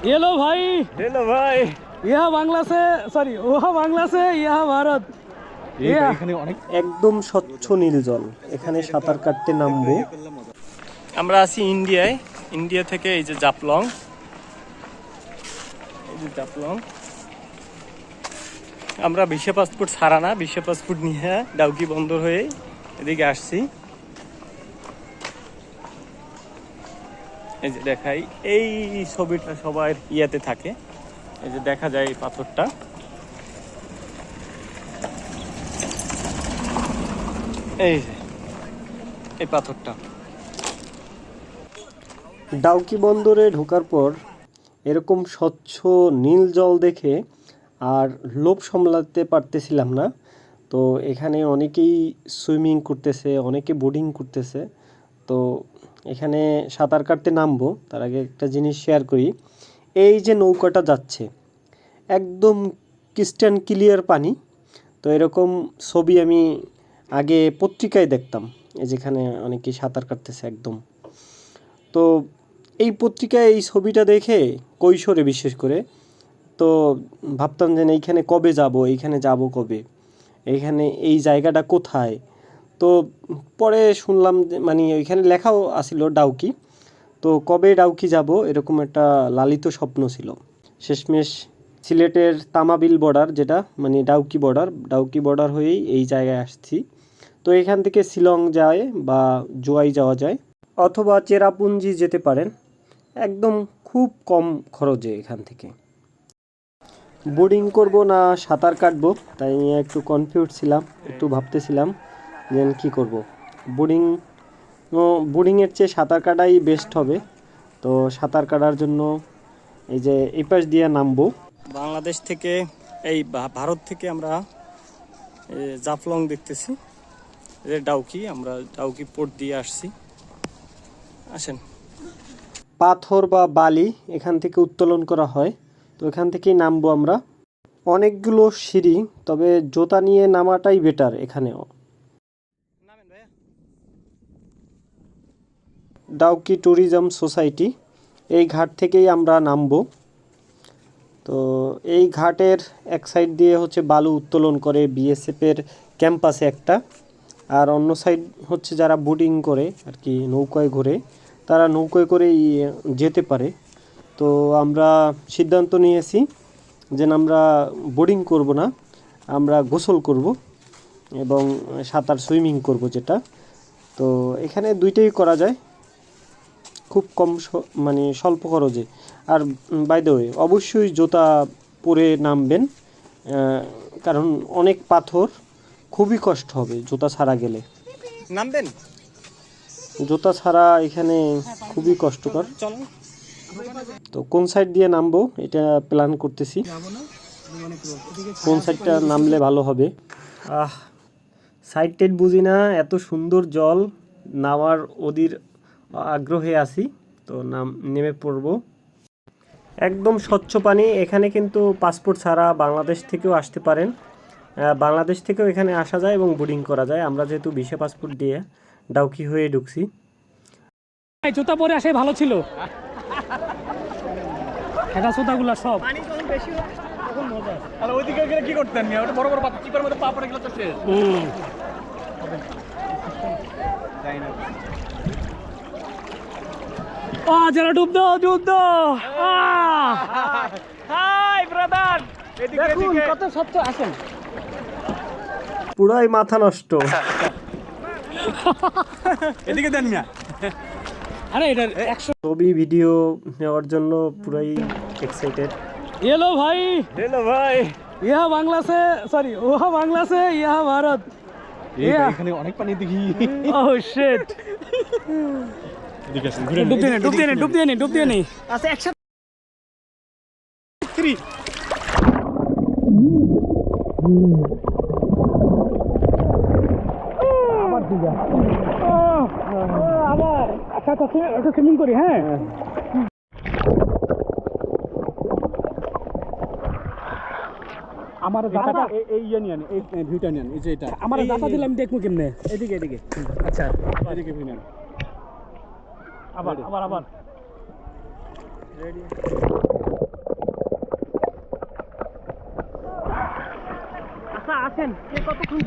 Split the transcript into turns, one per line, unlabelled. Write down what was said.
Hello भाई।
Hello भाई।
यह बांग्ला से सॉरी वह बांग्ला से यह भारत।
একদম স্বচ্ছ নীল জল, এখানে সাঁতার কাটতে নামবো।
আমরা আছি ইন্ডিয়ায়, ইন্ডিয়া থেকে এই যে জাফলং, এই যে জাফলং। আমরা ভিসা পাসপোর্ট ছাড়া না, ভিসা পাসপোর্ট নিয়ে ডাউকি বন্দর হয়ে এদিকে আসছি। এই যে দেখাই, এই ছবিটা সবার ইয়াতে থাকে, এই যে দেখা যায় এই পাথরটা। এই যে এই পাথরটা।
ডাউকি বন্দরে ঢোকার পর এরকম স্বচ্ছ নীল জল দেখে আর লোভ সামলাতে পারতেছিলাম না। তো এখানে অনেকেই সুইমিং করতেছে, অনেকে বোটিং করতেছে। তো এখানে সাঁতার কাটতে নামবো তার আগে একটা জিনিস শেয়ার করি। এই যে নৌকাটা যাচ্ছে একদম ক্রিস্টাল ক্লিয়ার পানি। তো এরকম ছবি আমি আগে পত্রিকায় দেখতাম, এই যেখানে অনেকেই সাঁতার কাটতেছে একদম। তো এই পত্রিকায় এই ছবিটা দেখে কৈশোরে বিশেষ করে তো ভাবতাম যে এইখানে কবে যাব, এইখানে যাব কবে, এইখানে এই জায়গাটা কোথায়। তো পরে শুনলাম যে মানে ওইখানে লেখাও আছিল ডাউকি। তো কবে ডাউকি যাব এরকম একটা লালিত স্বপ্ন ছিল। শেষমেশ সিলেটের তামাবিল বর্ডার, যেটা মানে ডাউকি বর্ডার হয়েই এই জায়গায় আসছি। তো এখান থেকে শিলং যায় বা জোয়াই যাওয়া যায় অথবা চেরাপুঞ্জি যেতে পারেন, একদম খুব কম খরচে এখান থেকে। বোর্ডিং করব না সাঁতার কাটবো তাই নিয়ে একটু কনফিউজ ছিলাম, একটু ভাবতেছিলাম যে কী করব। বোর্ডিংয়ের চেয়ে সাঁতার কাটাই বেস্ট হবে। তো সাঁতার কাটার জন্য এই যে এই পাশ দিয়ে নামবো।
বাংলাদেশ থেকে এই ভারত থেকে আমরা জাফলং দেখতেছি, ডাউকি, আমরা ডাউকি পোর্ট দিয়ে আসছি। আসেন।
পাথর বা বালি এখান থেকে উত্তোলন করা হয়, তো এখান থেকেই নামবো আমরা। অনেকগুলো সিঁড়ি, তবে জুতা নিয়ে নামাটাই বেটার। এখানেও ডাউকি ট্যুরিজম সোসাইটি, এই ঘাট থেকেই আমরা নামবো। তো এই ঘাটের এক সাইড দিয়ে হচ্ছে বালু উত্তোলন করে বিএসএফের ক্যাম্পাসে একটা, আর অন্য সাইড হচ্ছে যারা বোটিং করে আর কি, নৌকায় ঘোরে, তারা নৌকায় করেই যেতে পারে। তো আমরা সিদ্ধান্ত নিয়েছি যে আমরা বোটিং করব না, আমরা গোসল করব এবং সাঁতার সুইমিং করব যেটা। তো এখানে দুইটাই করা যায় খুব কম মানে স্বল্প খরচে। আর বাই দ্য ওয়ে অবশ্যই জুতা পরে নামবেন, কারণ অনেক পাথর, খুবই কষ্ট হবে জুতা ছাড়া গেলে।
নামবেন
জুতা ছাড়া এখানে খুবই কষ্টকর। তো কোন সাইড দিয়ে নামবো এটা প্ল্যান করতেছি, কোন সাইডটা নামলে ভালো হবে। সাইড টাইড বুঝি না, এত সুন্দর জল, নামার ওদির আগ্রহে আছি। তো নেমে পড়ব। একদম স্বচ্ছ পানি। এখানে কিন্তু পাসপোর্ট ছাড়া বাংলাদেশ থেকেও আসতে পারেন, বাংলাদেশ থেকেও এখানে আসা যায় এবং বোর্ডিং করা যায়। আমরা যেহেতু ভিসা পাসপোর্ট দিয়ে ডাউকি হয়ে ঢুকছি।
জুতা পরে আসে ভালো ছিল, এটা জুতাগুলো সব পানি যখন বেশি হয় তখন মজা।
তাহলে ওইদিকে গেলে কি করতেন? ওটা বড় বড় পাথর, চিপার মধ্যে পা পড়ে গেলে তো শেষ। যাই না।
যারা ডুব দাও।
হাই ব্রাদার,
দেখুন কত স্বচ্ছ। আসেন,
পুরাই মাথা নষ্ট।
এদিকে দেন না।
আরে এটা 100
ছবি ভিডিও নেওয়ার জন্য পুরাই এক্সাইটেড।
हेलो भाई।
हेलो भाई।
यह बांग्ला से सॉरी वह बांग्ला से यह भारत।
এখানে অনেক পানি দেখি।
Oh shit.
এদিকে আসেন,
ডুব দিয়ে নে। আচ্ছা একসাথে 3 আবার দিগা আবার। আচ্ছা সুইমিং করি। হ্যাঁ আমার জায়গাটা
এই ইয়ে নিয়ে এই ভিউটা নিয়ে এই যে এটা
আমার দাতা দিলে আমি দেখবো কেমনে।
এদিকে
আচ্ছা
এদিকে ভিউ নেন।
আবার
রেডি।
চাচা আসেন, কে কতক্ষণ